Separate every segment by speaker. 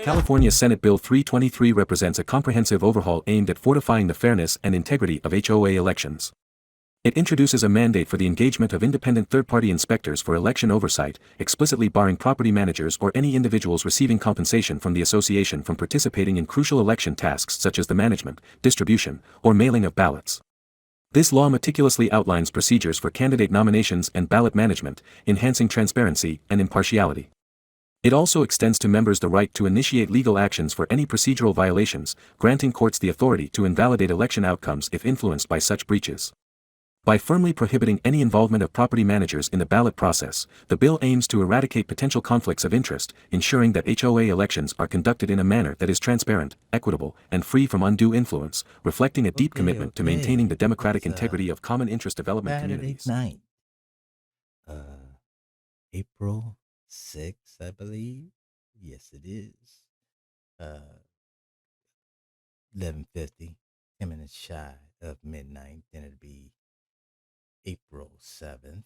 Speaker 1: California Senate Bill 323 represents a comprehensive overhaul aimed at fortifying the fairness and integrity of HOA elections. It introduces a mandate for the engagement of independent third-party inspectors for election oversight, explicitly barring property managers or any individuals receiving compensation from the association from participating in crucial election tasks such as the management, distribution, or mailing of ballots. This law meticulously outlines procedures for candidate nominations and ballot management, enhancing transparency and impartiality. It also extends to members the right to initiate legal actions for any procedural violations, granting courts the authority to invalidate election outcomes if influenced by such breaches. By firmly prohibiting any involvement of property managers in the ballot process, the bill aims to eradicate potential conflicts of interest, ensuring that HOA elections are conducted in a manner that is transparent, equitable, and free from undue influence, reflecting a deep commitment to maintaining the democratic integrity of common interest development
Speaker 2: Saturday
Speaker 1: communities.
Speaker 2: night, April 6th, I believe. Yes, it is. 11:50, 10 minutes shy of midnight. Then it'd be April 7th.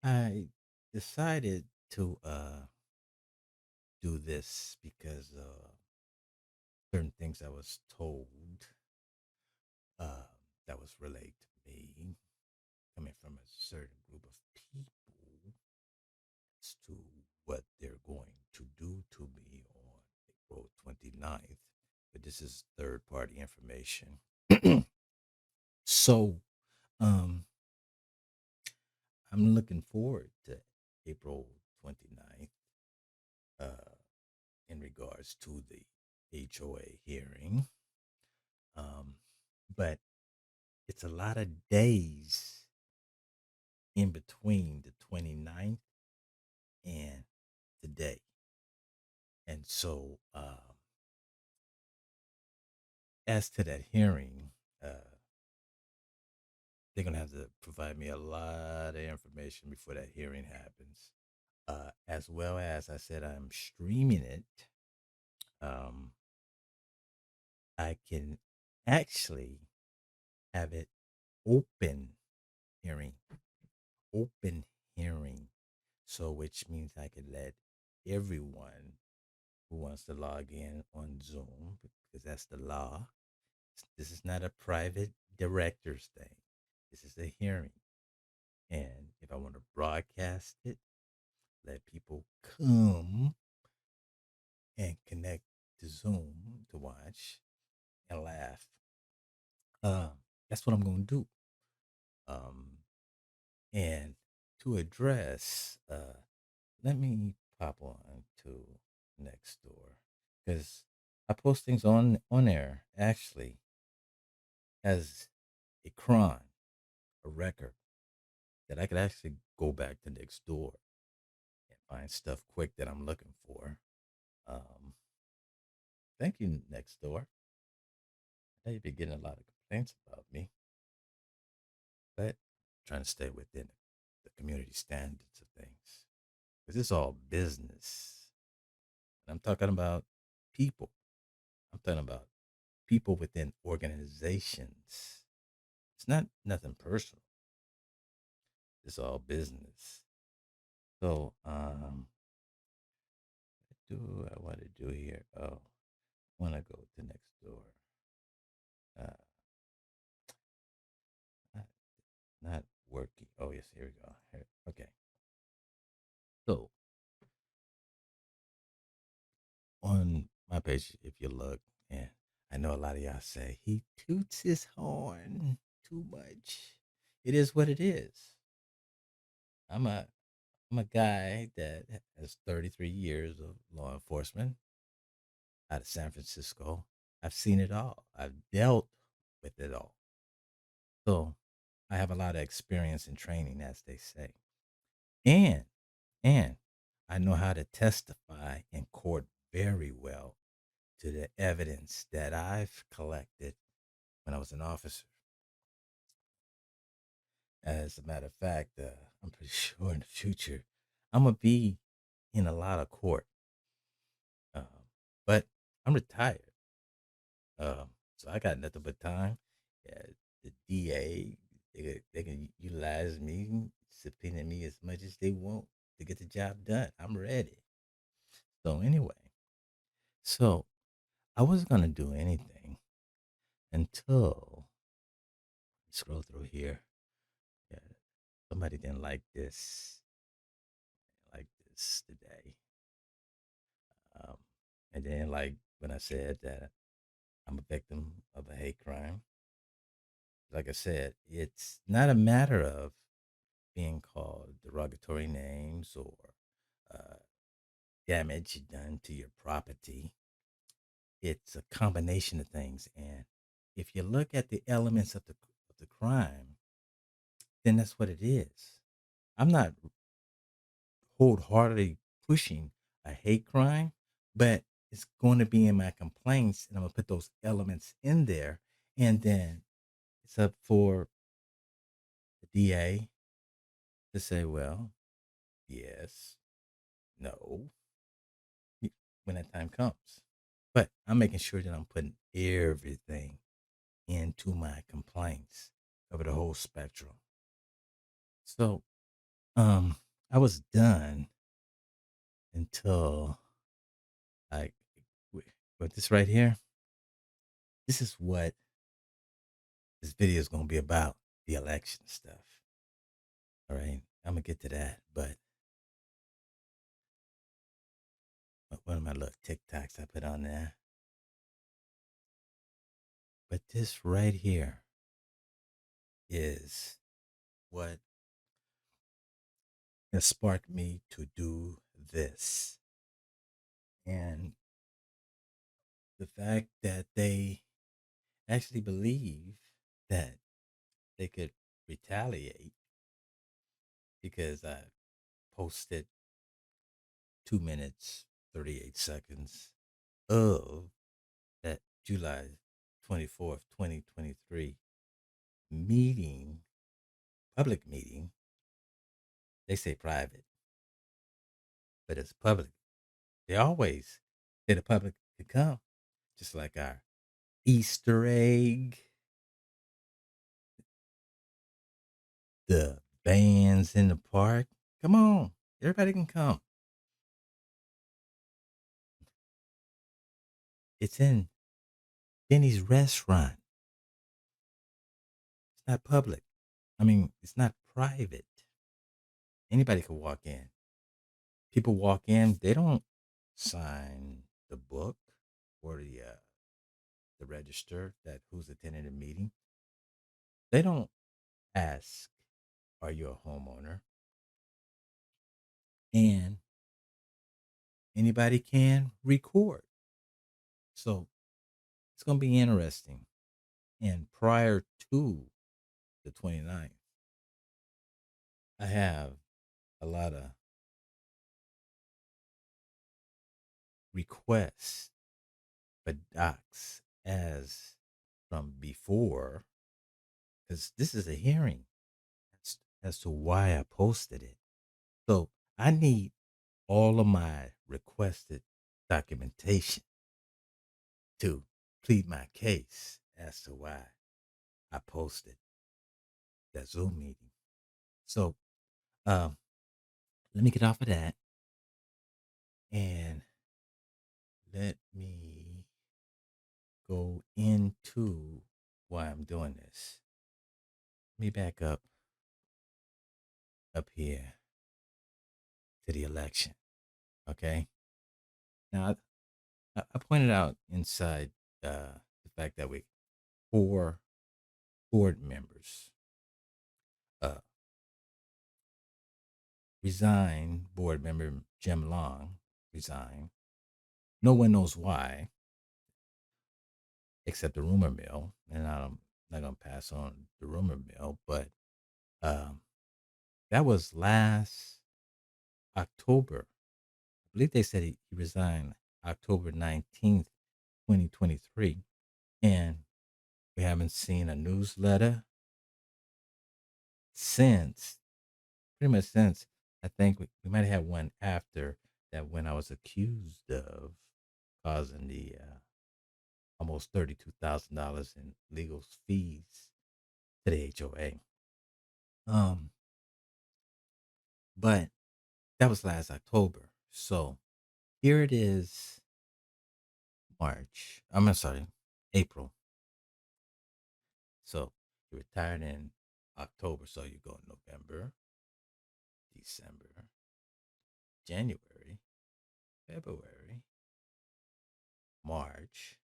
Speaker 2: I decided to do this because certain things I was told uh, that was related to me, coming from a certain group of people, as to what they're going to do to me on April 29th. But this is third party information. So, um, I'm looking forward to April 29th in regards to the HOA hearing. But it's a lot of days in between the 29th and today. And so, as to that hearing, they're going to have to provide me a lot of information before that hearing happens. As well as I said, I'm streaming it. I can actually have it open hearing, open hearing. So, which means I could let everyone who wants to log in on Zoom, because that's the law. This is not a private director's thing. This is a hearing. And if I want to broadcast it, let people come and connect to Zoom to watch and laugh. That's what I'm going to do. Um, and to address, let me pop on to next door because I post things on there actually as a crime, a record that I could actually go back to next door and find stuff quick that I'm looking for. Um, Thank you, next door. I know you've been getting a lot of complaints about me, but I'm trying to stay within the community standards of things because it's all business. And I'm talking about people. I'm talking about people within organizations. It's not nothing personal. It's all business. So, what do I want to do here? Oh, I want to go to next door. Uh, not, not working. Oh, yes, here we go. Here, okay. So, on my page, if you look, and I know a lot of y'all say he toots his horn too much. It is what it is. I'm a I'm a guy that has 33 years of law enforcement out of San Francisco. I've seen it all. I've dealt with it all. So I have a lot of experience and training, as they say. And and I know how to testify in court very well to the evidence that I've collected when I was an officer. As a matter of fact, I'm pretty sure in the future I'm gonna be in a lot of court. Um, but I'm retired, so I got nothing but time. Yeah, the DA they can utilize me, subpoena me as much as they want to get the job done. I'm ready. So anyway, so I wasn't gonna do anything until scroll through here. Yeah, somebody didn't like this today. Um, and then like when I said that I'm a victim of a hate crime, like I said, it's not a matter of being called derogatory names or uh, damage done to your property. It's a combination of things. And if you look at the elements of the crime, then that's what it is. I'm not wholeheartedly pushing a hate crime, but it's going to be in my complaints, and I'm gonna put those elements in there, and then it's up for the DA to say, well, yes, no, when that time comes. But I'm making sure that I'm putting everything into my complaints over the whole spectrum. So, um, I was done until I with this right here. This is what this video is going to be about, the election stuff. All right. I'm going to get to that. But one of my little TikToks I put on there. But this right here is what has sparked me to do this. And the fact that they actually believe that they could retaliate because I posted 2 minutes, 38 seconds of that July 24th, 2023 meeting, public meeting. They say private, but it's public. They always say the public could come, just like our Easter egg, the bands in the park. Come on, everybody can come. It's in Benny's restaurant. It's not public. I mean, it's not private. Anybody can walk in. People walk in, they don't sign the book or the register that who's attending the meeting. They don't ask, are you a homeowner? And anybody can record. So it's going to be interesting. And prior to the 29th, I have a lot of requests for docs as from before, because this is a hearing as to why I posted it. So I need all of my requested documentation to plead my case as to why I posted that Zoom meeting. So um, let me get off of that and let me go into why I'm doing this. Let me back up here to the election. Okay. Now I pointed out inside the fact that we 4 board members uh, resigned. Board member Jim Long resigned. No one knows why, except the rumor mill. And I'm not going to pass on the rumor mill, but um, that was last October. I believe they said he resigned October 19th, 2023. And we haven't seen a newsletter since, pretty much since. I think we might have had one after that when I was accused of causing the almost $32,000 in legal fees to the HOA. But that was last October. So Here it is, March. I'm sorry, April. So you retired in October. So you go November, December, January, February, March,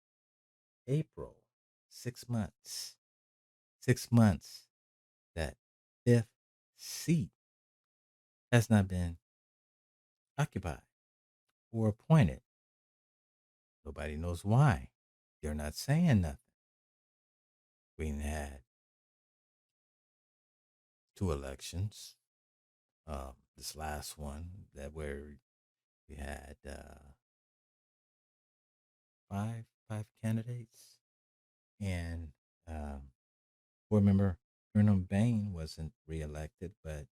Speaker 2: April. 6 months. 6 months. That fifth seat has not been occupied or appointed. Nobody knows why. They're not saying nothing. We had 2 elections. This last one that where we had five candidates, and board member Colonel Bain wasn't reelected, but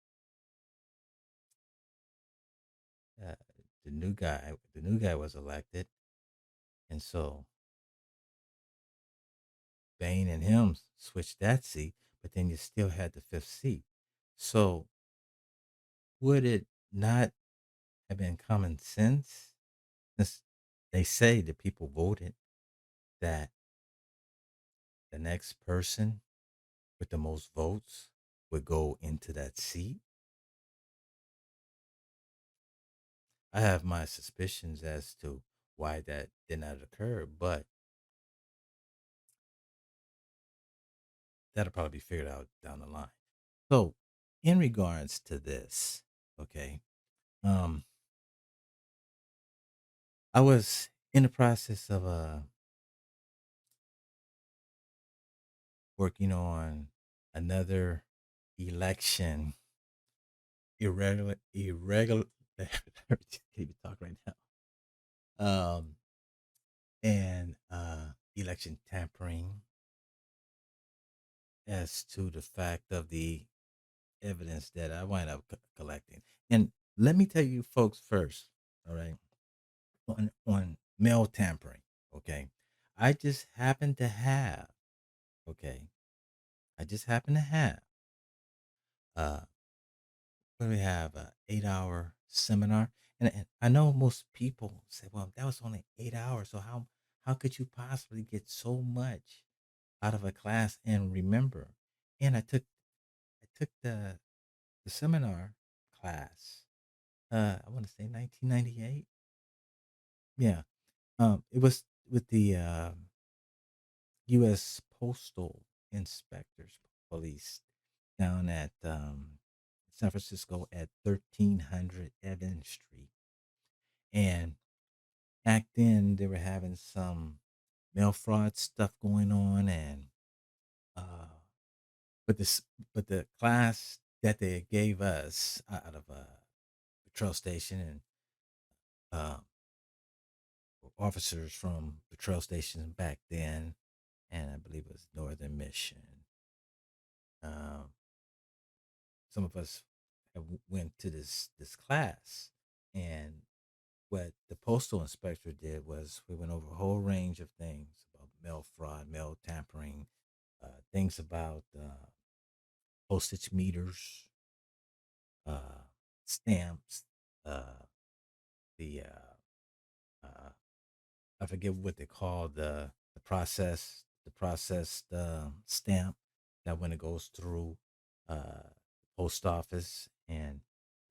Speaker 2: uh, the new guy was elected, and so Bain and him switched that seat, but then you still had the fifth seat. So would it not have been common sense, since they say the people voted, that the next person with the most votes would go into that seat? I have my suspicions as to why that did not occur, but that'll probably be figured out down the line. So, in regards to this, okay, um, I was in the process of working on another election, irregular. Can't even talk right now. And election tampering, as to the fact of the evidence that I wind up collecting. And let me tell you folks first, all right, on mail tampering, okay? I just happen to have, okay, I just happen to have, uh, what do we have, a 8 hour seminar. And I know most people say, well, that was only 8 hours. So how could you possibly get so much out of a class and remember? And I took the seminar class, I want to say 1998. Yeah. It was with the U.S. Postal Inspectors Police down at San Francisco at 1300 Evans Street. And back then, they were having some mail fraud stuff going on, and uh, but this but the class that they gave us out of a patrol station, and uh, officers from patrol stations back then, and I believe it was Northern Mission. Um, some of us went to this class, and what the postal inspector did was we went over a whole range of things about mail fraud, mail tampering, things about postage meters, uh, stamps, uh, the uh, I forget what they call the processed stamp, that when it goes through post office and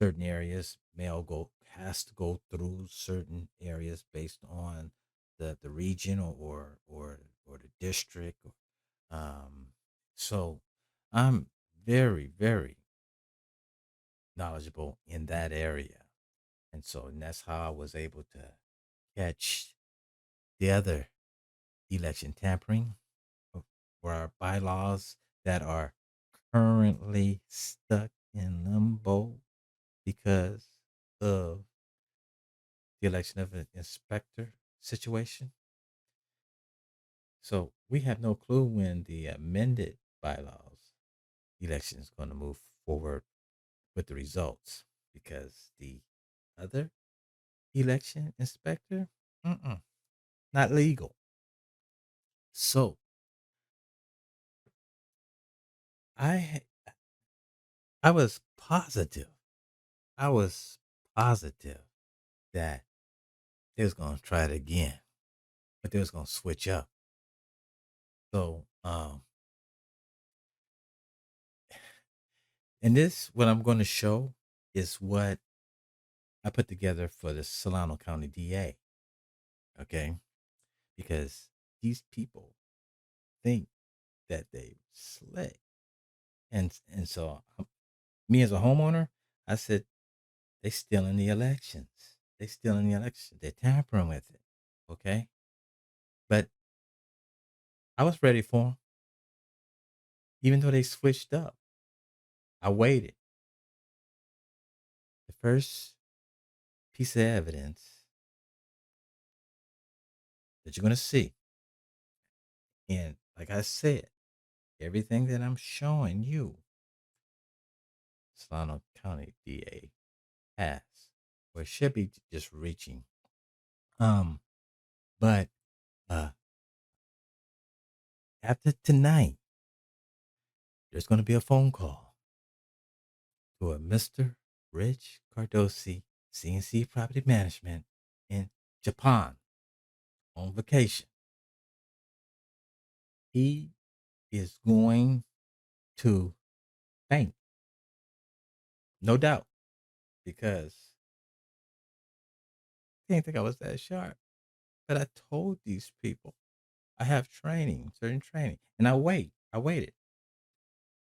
Speaker 2: certain areas, mail go has to go through certain areas based on the region, or the district. Um, so I'm very knowledgeable in that area, and that's how I was able to catch the other election tampering, for our bylaws that are currently stuck in limbo because of the election of an inspector situation. So we have no clue when the amended bylaws election is going to move forward with the results, because the other election inspector, not legal. So I I was positive. I was positive that they was gonna try it again, but they was gonna switch up. So, and this what I'm going to show is what I put together for the Solano County DA. Okay, because these people think that they slick, and so me as a homeowner, I said they stealing the elections. They stealing the election. They're tampering with it. Okay, but I was ready for them, even though they switched up. I waited. The first piece of evidence that you're going to see, and like I said, everything that I'm showing you, Solano County DA has, or should be just reaching. But after tonight, there's going to be a phone call to a Mr. Rich Cardosi, CNC Property Management in Japan on vacation. He is going to thank, no doubt, because they didn't think I was that sharp. But I told these people I have training, certain training, and I waited.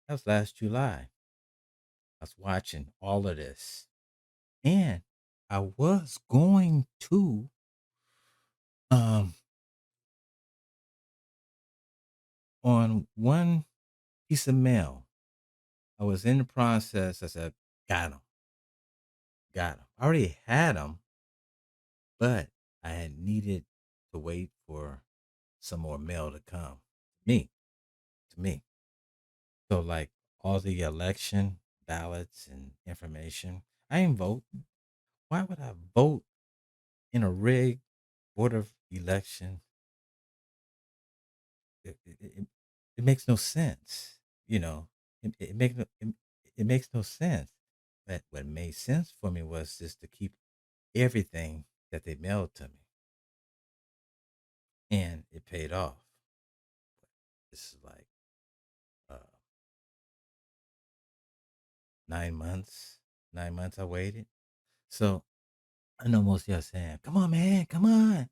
Speaker 2: That was last July. I was watching all of this, and I was going to on one piece of mail. I was in the process. I said, got him. I already had them, but I had needed to wait for some more mail to come. To me. So like all the election ballots and information, I ain't vote. Why would I vote in a rigged board of election? It makes no sense. You know, it makes no sense. But what made sense for me was just to keep everything that they mailed to me, and it paid off. This is like uh, 9 months. 9 months I waited. So I know most of y'all saying, "Come on, man, come on."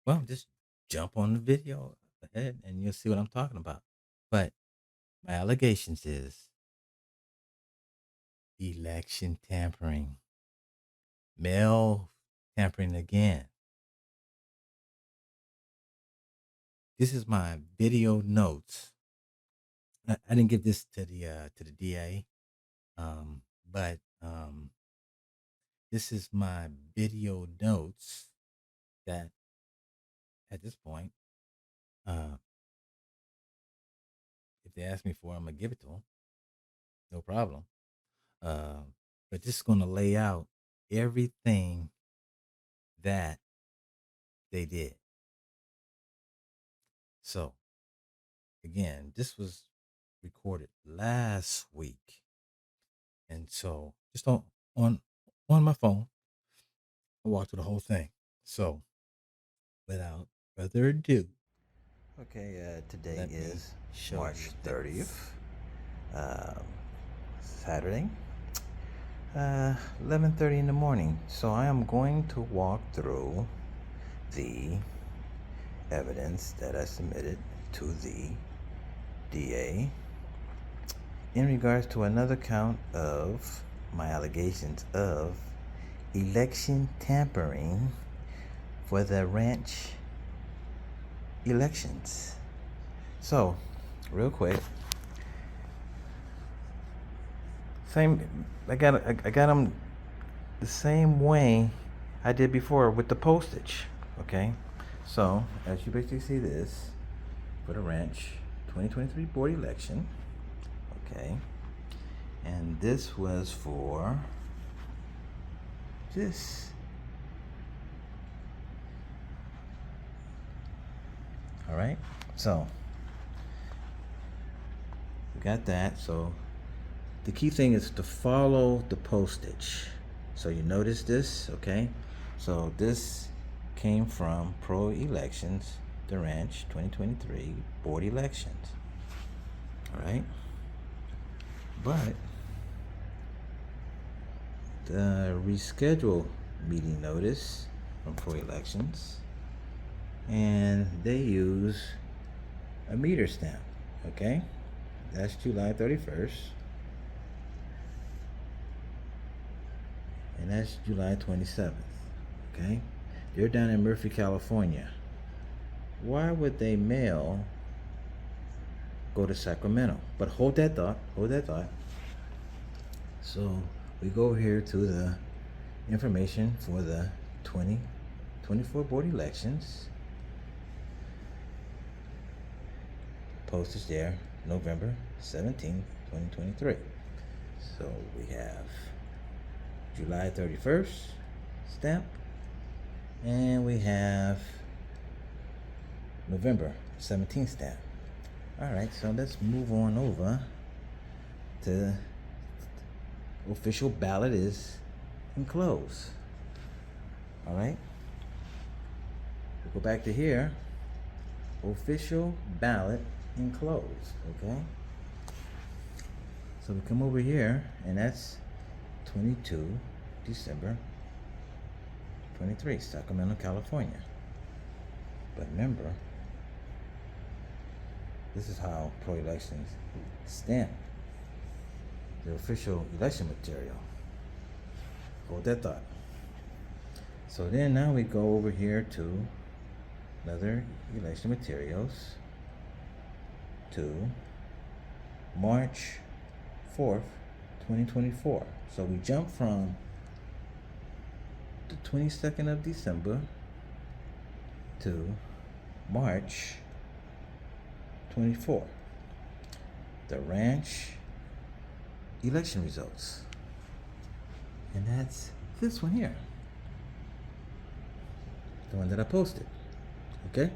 Speaker 2: Well, just jump on the video ahead, and you'll see what I'm talking about. But my allegations is election tampering, mail tampering again. This is my video notes. I didn't give this to the DA, but this is my video notes that at this point, uh, if they ask me for, I'm gonna give it to them, no problem. But this is gonna lay out everything that they did. So again, this was recorded last week, and so just on my phone, I walked through the whole thing. So without further ado,
Speaker 3: Okay, today
Speaker 2: let me
Speaker 3: is
Speaker 2: show
Speaker 3: March
Speaker 2: you
Speaker 3: 30th, Saturday, 11:30 in the morning. So I am going to walk through the evidence that I submitted to the DA in regards to another count of my allegations of election tampering for the ranch elections. So, real quick, I got them the same way I did before with the postage. Okay, so as you basically see this for the ranch 2023 board election. Okay, and this was for this. All right, so we got that. So the key thing is to follow the postage. So you notice this, okay? So this came from Pro Elections, the Ranch 2023 board elections. All right. But the reschedule meeting notice from Pro Elections, and they use a meter stamp. Okay. That's July 31st. And that's July 27th. Okay? They're down in Murphy, California. Why would they mail go to Sacramento? But hold that thought. Hold that thought. So we go here to the information for the 2024 board elections. Postage there, November 17th, 2023. So we have July 31st stamp, and we have November 17th stamp. All right, so let's move on over to official ballot is enclosed. All right, we'll go back to here. Official ballot enclosed. Okay, so we come over here, and that's 22 December 23, Sacramento, California. But remember, this is how Pro Elections stamp the official election material. Hold that thought. So then now we go over here to another election materials to March 4th, 2024. So we jump from the 22nd of December to March 24. The ranch election results. And that's this one here. The one that I posted. Okay?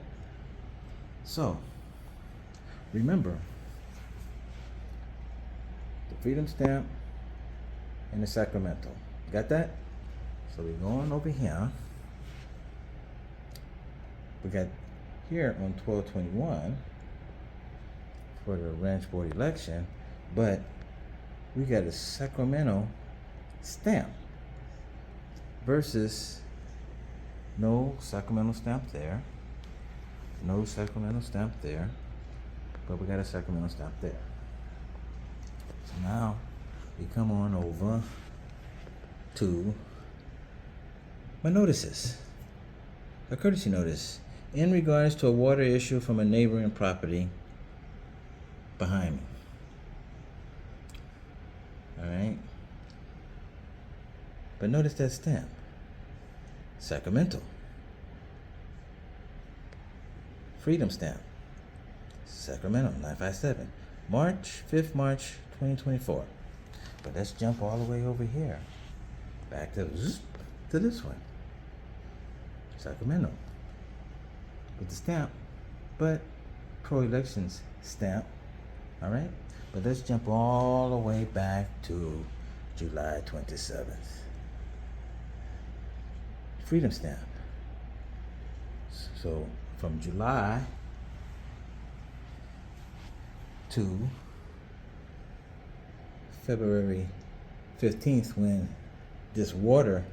Speaker 3: So, remember, the Freedom Stamp and the Sacramento. Got that? So we're going over here. We got here on 12/21 for the ranch board election, but we got a Sacramento stamp versus no Sacramento stamp there, no Sacramento stamp there, but we got a Sacramento stamp there. So now we come on over to my notices. A courtesy notice in regards to a water issue from a neighboring property behind me. Alright? But notice that stamp. Sacramento. Freedom stamp. Sacramento, 957. March 5th, March 2024. But let's jump all the way over here. Back to this one. Sacramento. With the stamp. But Pro Elections stamp. Alright? But let's jump all the way back to July 27th. Freedom stamp. So from July to February 15th, when this water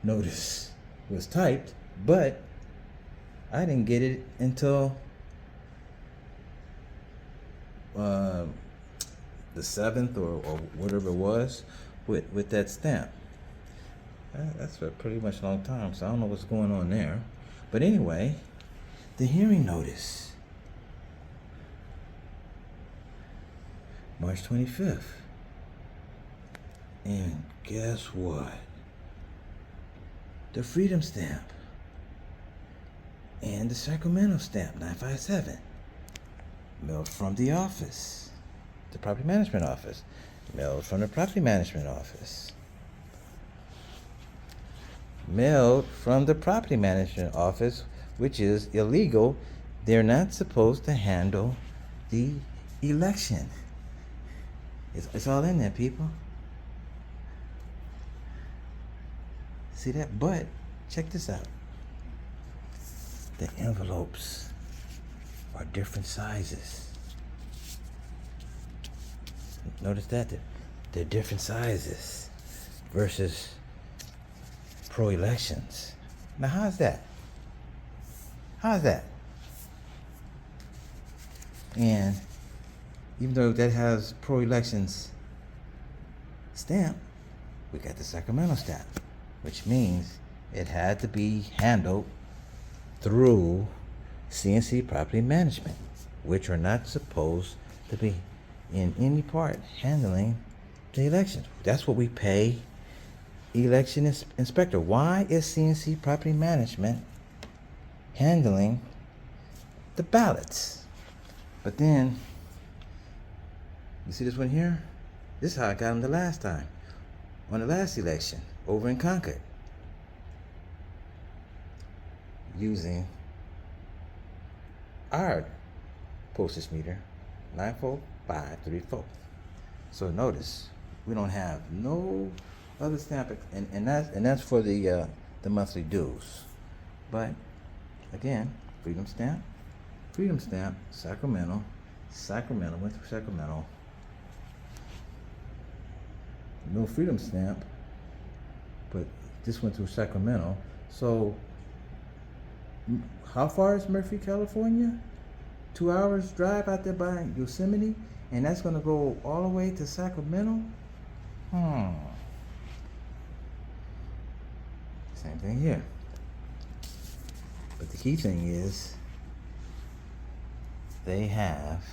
Speaker 3: notice was typed, but I didn't get it until the 7th or whatever it was with that stamp. That's a pretty much long time, so I don't know what's going on there. But anyway, the hearing notice, March 25th. And guess what? The Freedom Stamp and the Sacramento Stamp, 957. Mailed from the office, the Property Management Office. Mailed from the Property Management Office. Mailed from the Property Management Office, which is illegal. They're not supposed to handle the election. It's all in there, people. See that? But check this out. the envelopes are different sizes. Notice that they're different sizes versus pro-elections. Now, how's that? How's that? And even though that has pro-elections stamp, we got the Sacramento stamp, which means it had to be handled through CNC Property Management, which are not supposed to be in any part handling the elections. That's what we pay election inspector. Why is CNC Property Management handling the ballots? But then, you see this one here? This is how I got them the last time, on the last election over in Concord, using our postage meter 94534. So notice we don't have no other stamp, and that's for the monthly dues. But again, Freedom Stamp, Sacramento went through Sacramento. No Freedom Stamp, but this went through Sacramento. So how far is Murphy, California? 2 hours drive out there by Yosemite, and that's gonna go all the way to Sacramento? Same thing here. But the key thing is they have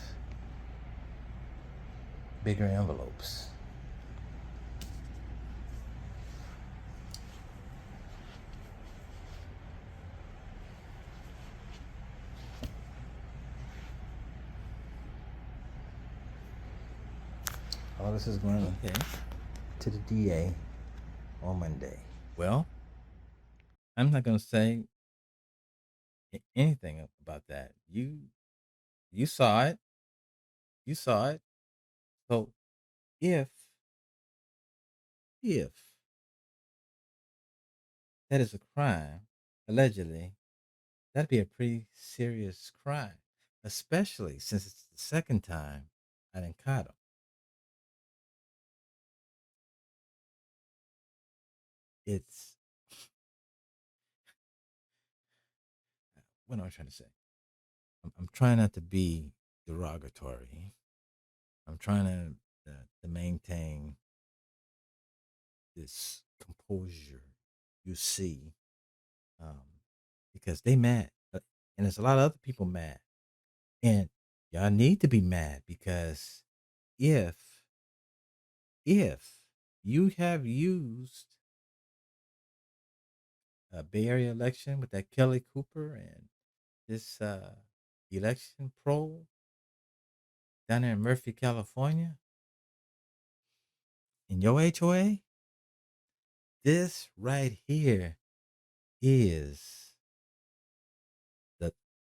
Speaker 3: bigger envelopes. All this is going to the DA on Monday.
Speaker 2: Well, I'm not going to say anything about that. You saw it. You saw it. So if that is a crime, allegedly, that'd be a pretty serious crime, especially since it's the second time I done caught him. It's what am I trying to say? I'm trying not to be derogatory. I'm trying to maintain this composure you see, because they mad, and there's a lot of other people mad, and y'all need to be mad because if you have used a Bay Area election with that Kelly Cooper and this election pro down there in Murphy, California, in your HOA, this right here is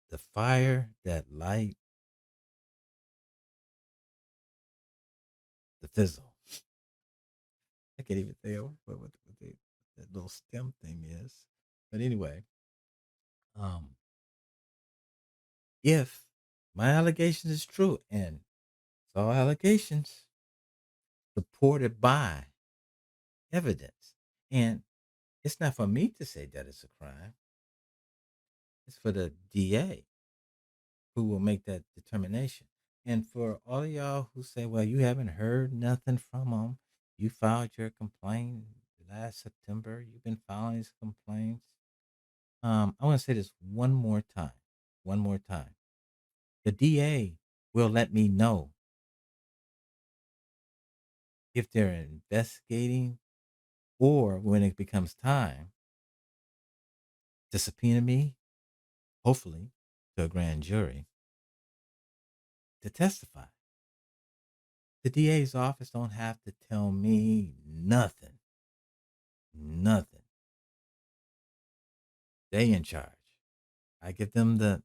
Speaker 2: the fire that light the fizzle. I can't even think of what that little stem thing is. But anyway, if my allegation is true, and it's all allegations supported by evidence, and it's not for me to say that it's a crime. It's for the DA who will make that determination. And for all of y'all who say, well, you haven't heard nothing from them, you filed your complaint last September, you've been filing these complaints. I want to say this one more time. The DA will let me know if they're investigating or when it becomes time to subpoena me, hopefully to a grand jury, to testify. The DA's office don't have to tell me nothing. They in charge. I give them the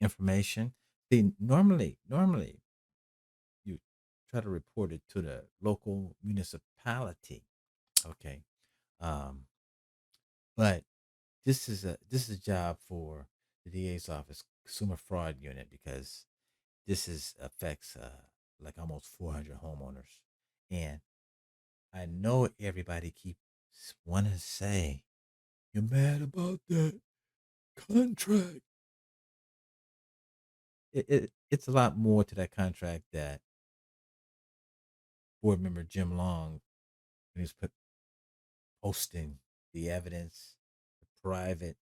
Speaker 2: information. See, normally you try to report it to the local municipality. Okay. But this is a job for the DA's office, Consumer Fraud Unit, because this is affects like almost 400 homeowners, and I know everybody keeps wanting to say you're mad about that contract. It's a lot more to that contract that board member Jim Long, when he was posting the evidence, the private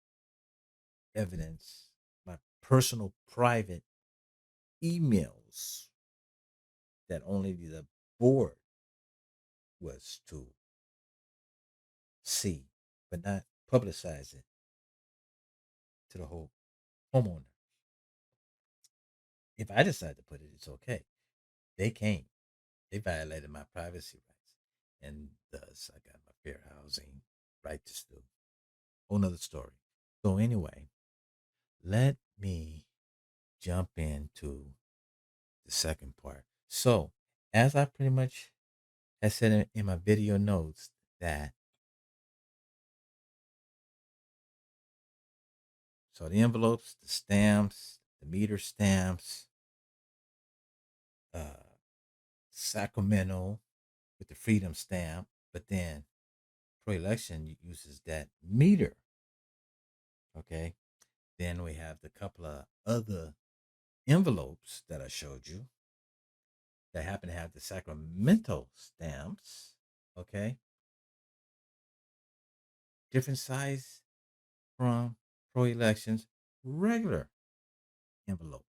Speaker 2: evidence, my personal private emails that only the board was to see, but not publicize it to the whole homeowner. If I decide to put it, it's okay. They came. They violated my privacy rights. And thus I got my fair housing right to sue. Whole nother story. So anyway, let me jump into the second part. So as I pretty much had said in my video notes that so the envelopes, the stamps, the meter stamps, uh, Sacramento with the freedom stamp, but then pro-election uses that meter. Okay. Then we have the couple of other envelopes that I showed you that happen to have the Sacramento stamps. Okay. Different size from pro-elections regular envelope.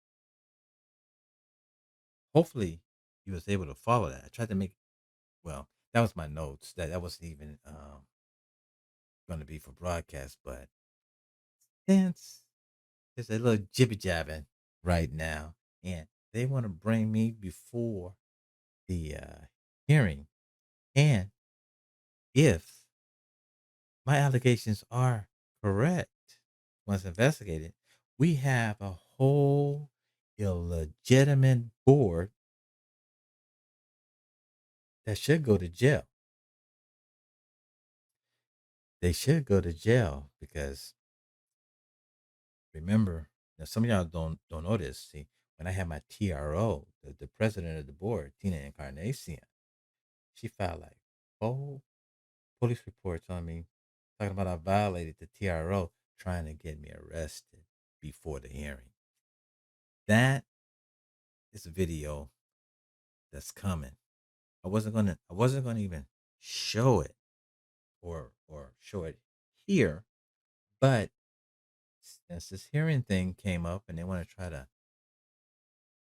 Speaker 2: Hopefully you was able to follow that. I tried to make, well, that was my notes. That wasn't even going to be for broadcast, but since there's a little jibby jabbing right now, and they want to bring me before the hearing, and if my allegations are correct, once investigated, we have a whole illegitimate board that should go to jail. They should go to jail because remember, now some of y'all don't know this. See, when I had my TRO, the president of the board, Tina Encarnacion, she filed like 4 police reports on me, talking about I violated the TRO, trying to get me arrested before the hearing. That is a video that's coming. I wasn't gonna even show it or show it here, but since this hearing thing came up and they want to try to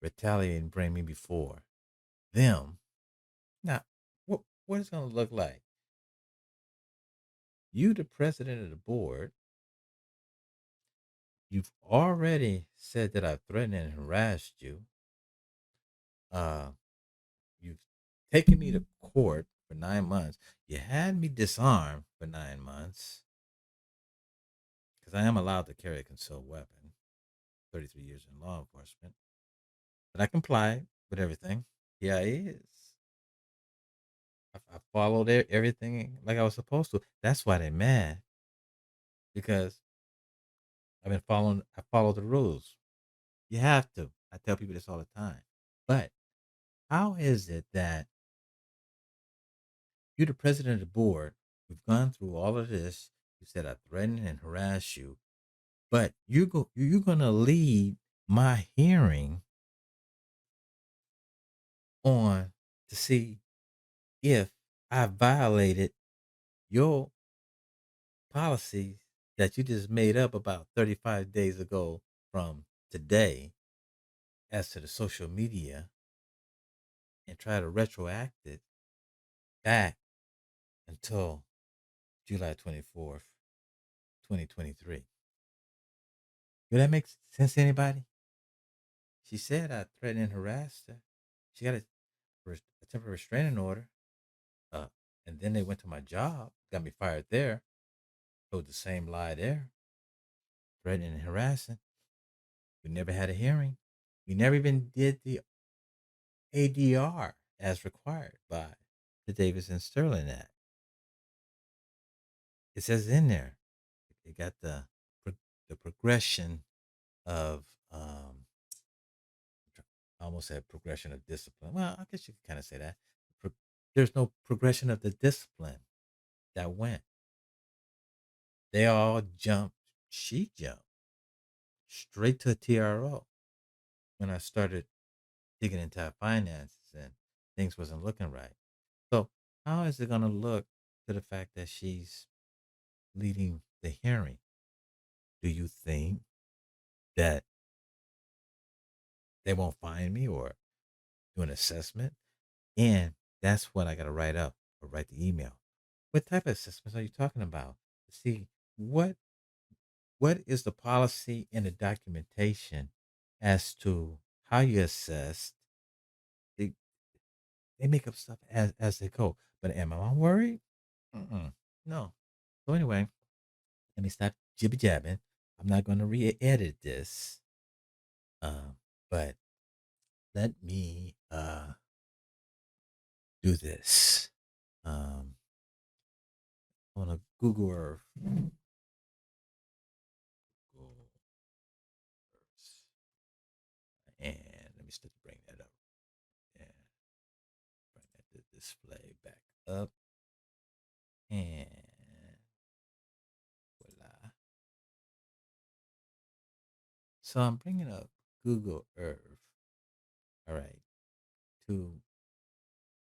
Speaker 2: retaliate and bring me before them, now what it's gonna look like? You, the president of the board, you've already said that I've threatened and harassed you. Uh, you've taken me to court for 9 months. You had me disarmed for 9 months because I am allowed to carry a concealed weapon. 33 years in law enforcement, but I complied with everything. Yeah, it is. I followed everything like I was supposed to. That's why they're mad because I follow the rules. You have to. I tell people this all the time. But how is it that you're the president of the board? We've gone through all of this. You said I threatened and harassed you, but you're gonna lead my hearing on to see if I violated your policies that you just made up about 35 days ago from today as to the social media and try to retroact it back until July 24th, 2023. Do that make sense to anybody? She said I threatened and harassed her. She got a temporary restraining order. Uh, and then they went to my job, got me fired there, told the same lie there, threatening and harassing. We never had a hearing. We never even did the ADR as required by the Davis and Sterling Act. It says in there, it got the progression of I almost said progression of discipline. Well, I guess you can kind of say that. Pro- There's no progression of the discipline that went. They all jumped. She jumped straight to a TRO when I started digging into our finances and things wasn't looking right. So how is it going to look to the fact that she's leading the hearing? Do you think that they won't find me or do an assessment? And that's what I got to write up or write the email. What type of assessments are you talking about? See, what what is the policy and the documentation as to how you assess? They, they make up stuff as they go. But am I worried? Mm-mm. No. So anyway, let me stop jibby jabbing. I'm not going to re-edit this, uh, but let me do this. On a Google Earth. Google Earth. And let me start to bring that up. And bring that display back up. And voila. So I'm bringing up Google Earth. All right. To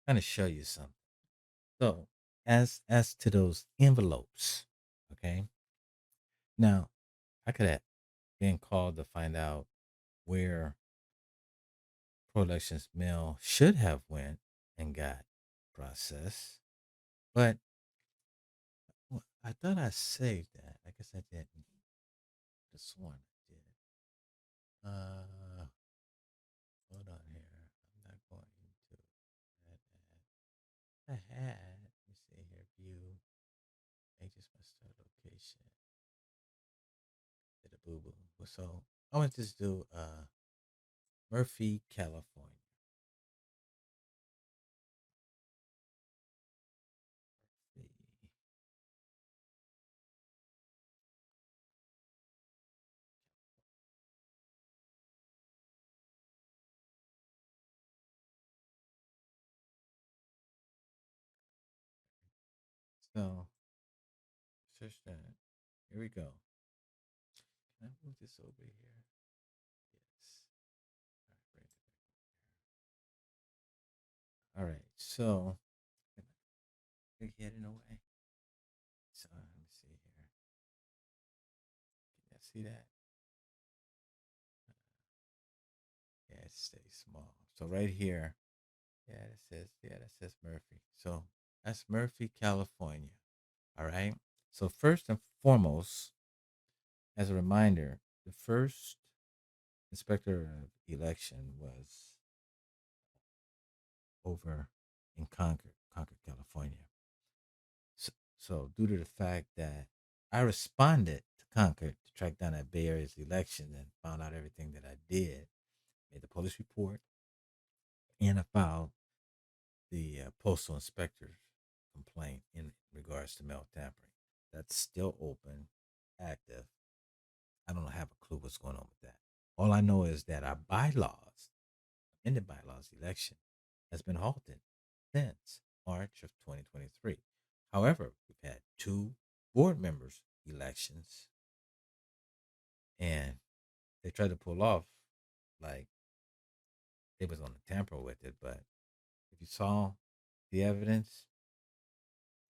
Speaker 2: kind of show you something. So as to those envelopes, okay. Now I could have been called to find out where Pro-Elections mail should have went and got processed, but I thought I saved that. I guess I didn't. The sworn I did. Hold on here. I'm not going to that. I had. Let me see here. View. Agents must start location. Did a boo boo. So I want to just do Murphy, California. Murphy. So search that. Here we go. Can I move this over here? Yes. All right. So we're heading away. So let me see here. Can you see that? Yeah, it stays small. So right here, that says Murphy. So that's Murphy, California. All right. So first and foremost, as a reminder, the first inspector of election was over in Concord, California. So due to the fact that I responded to Concord to track down that Bay Area's election and found out everything that I did, made the police report, and I filed the postal inspector's complaint in regards to mail tampering. That's still open, active. I don't have a clue what's going on with that. All I know is that our bylaws, amended bylaws election, has been halted since March of 2023. However, we've had two board members elections, and they tried to pull off like they was on the tamper with it. But if you saw the evidence,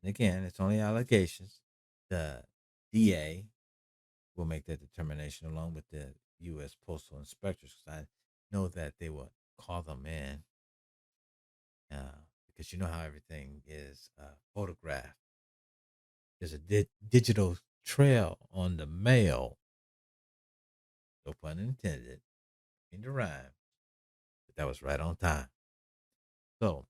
Speaker 2: and again, it's only allegations. The DA will make that determination along with the U.S. Postal Inspectors. Because I know that they will call them in because you know how everything is photographed. There's a digital trail on the mail, no pun intended, in the rhyme, but that was right on time. So,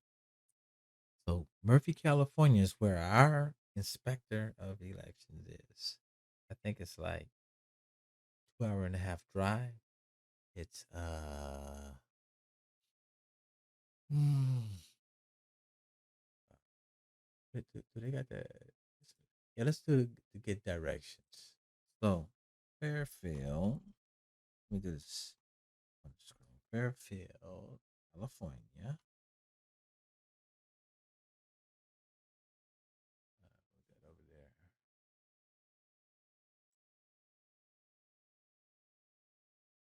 Speaker 2: so Murphy, California is where our inspector of elections is. I think it's like 2 hour and a half drive. It's hmm, do they got the yeah, let's do to get directions. So, Fairfield, let me do this on the screen. Fairfield, California. Put that over there.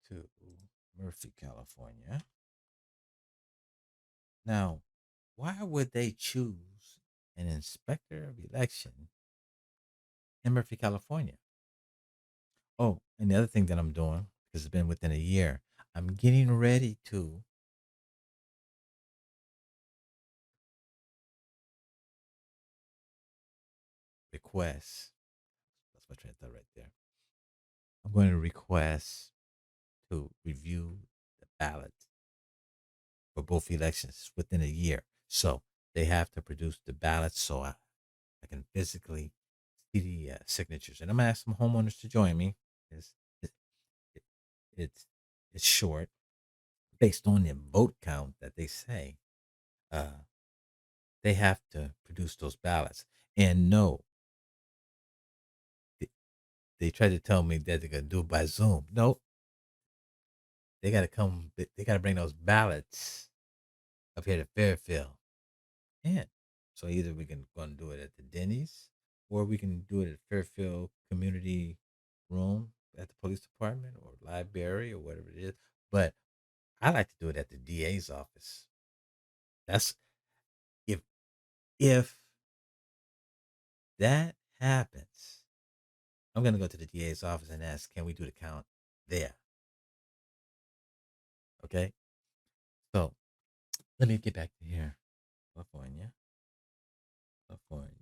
Speaker 2: To Murphy, California. Now, why would they choose an inspector of election in Murphy, California? Oh, and the other thing that I'm doing, because it's been within a year, I'm getting ready to request. That's my train of thought right there. I'm going to request to review the ballot for both elections within a year. So they have to produce the ballots so I can physically see the signatures. And I'm going to ask some homeowners to join me. It's, it, it, it's, it's short based on the vote count that they say. They have to produce those ballots. And no, they tried to tell me that they're going to do it by Zoom. No, they got to come, they got to bring those ballots up here to Fairfield. And so either we can go and do it at the Denny's or we can do it at Fairfield Community Room at the police department or library or whatever it is. But I like to do it at the DA's office. That's if if that happens, I'm gonna go to the DA's office and ask, can we do the count there? Okay. So let me get back to here. California. California.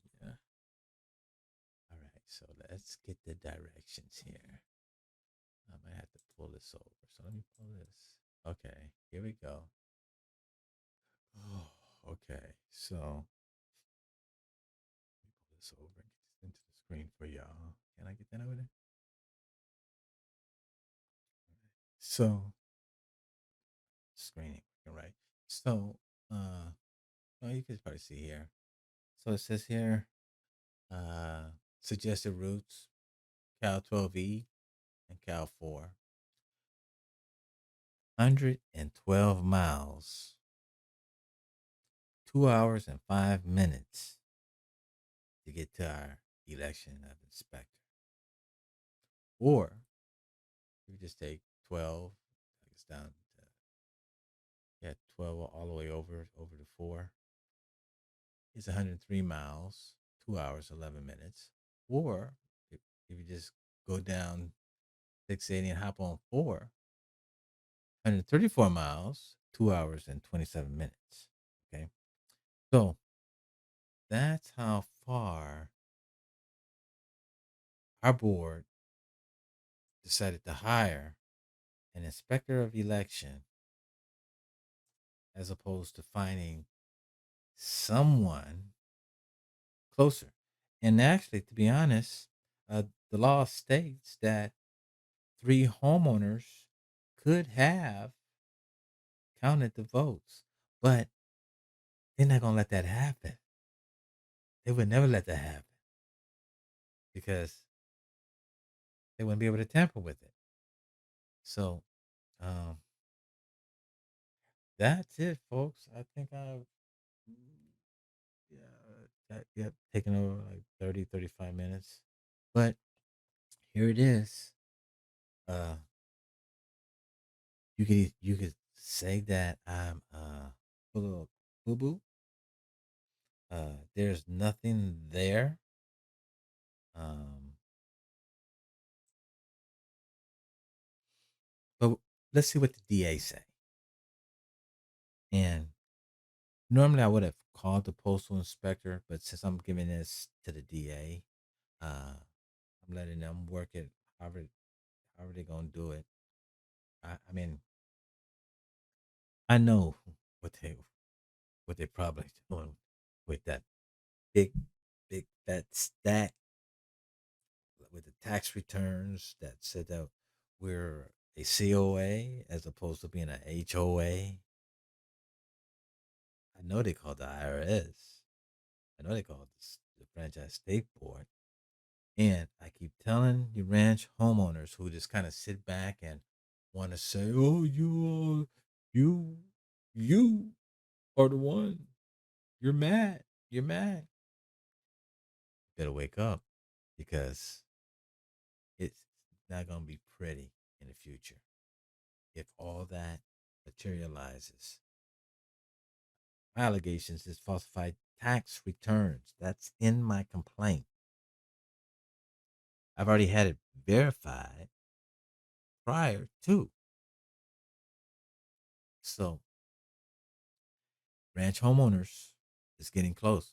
Speaker 2: All right, so let's get the directions here. I might have to pull this over. So let me pull this. Okay, here we go. Oh, okay. So let me pull this over and get this into the screen for y'all. Can I get that over there? So screening, right? So oh, you can probably see here. So it says here, suggested routes, Cal 12E and Cal 4. 112 miles, 2 hours and 5 minutes to get to our election of inspector. Or you just take 12, it's down to, yeah, 12 all the way over to 4. It's 103 miles, 2 hours, 11 minutes. Or if you just go down 680 and hop on 4, 134 miles, 2 hours and 27 minutes. Okay. So that's how far our board decided to hire an inspector of election as opposed to finding someone closer. And actually, to be honest, the law states that 3 homeowners could have counted the votes, but they're not going to let that happen. They would never let that happen because they wouldn't be able to tamper with it. So, um, that's it, folks. I think I've, yeah, taken over like 30, 35 minutes. But here it is. Uh, you could say that I'm a little boo boo. There's nothing there. Um, but let's see what the DA say. And normally I would have called the postal inspector, but since I'm giving this to the DA, I'm letting them work it however they're gonna do it. I mean, I know what they probably doing with that big big fat stack with the tax returns that said that we're a COA as opposed to being a HOA. I know they call the IRS. I know they call it the Franchise State Board. And I keep telling you ranch homeowners who just kind of sit back and want to say, "Oh, you are the one. You're mad. You're mad." Better wake up because it's not going to be pretty in the future if all that materializes. My allegations is falsified tax returns. That's in my complaint. I've already had it verified prior to. So, ranch homeowners is getting close.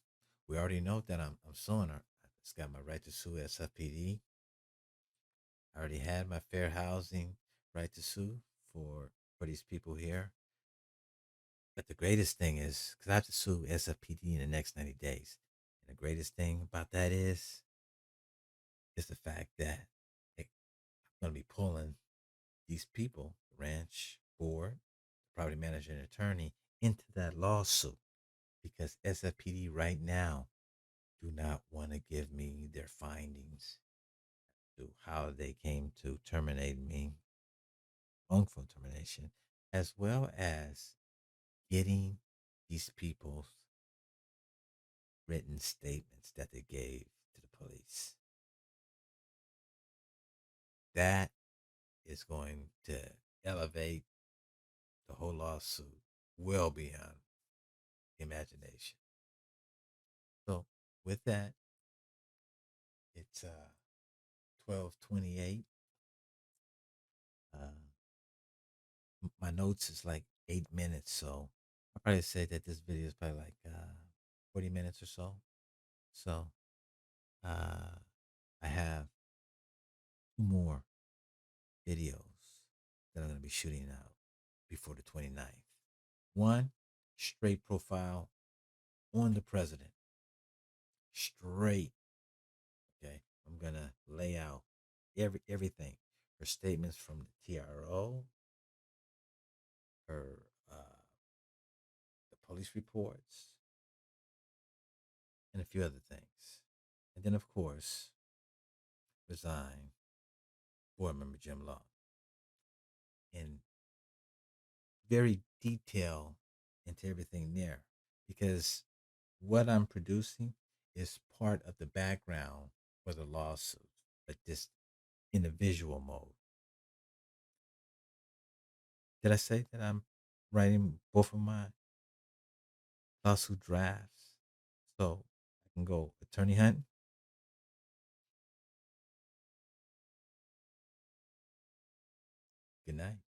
Speaker 2: We already know that I'm suing her. It's got my right to sue SFPD. I already had my fair housing right to sue for these people here. But the greatest thing is because I have to sue SFPD in the next 90 days. And the greatest thing about that is the fact that I'm going to be pulling these people, the ranch board, the property manager, and attorney, into that lawsuit because SFPD right now do not want to give me their findings to how they came to terminate me, wrongful termination, as well as getting these people's written statements that they gave to the police. That is going to elevate the whole lawsuit well beyond imagination. So with that, it's 12:28. My notes is like 8 minutes, so I'll probably say that this video is probably like 40 minutes or so. So uh, I have two more videos that I'm going to be shooting out before the 29th. One, straight profile on the president. Straight. Okay. I'm going to lay out everything. Her statements from the TRO, her the police reports, and a few other things. And then, of course, resign board member Jim Law in very detail into everything there because what I'm producing is part of the background for the lawsuit, but just in a visual mode. Did I say that I'm writing both of my lawsuit drafts so I can go attorney hunting? Good night.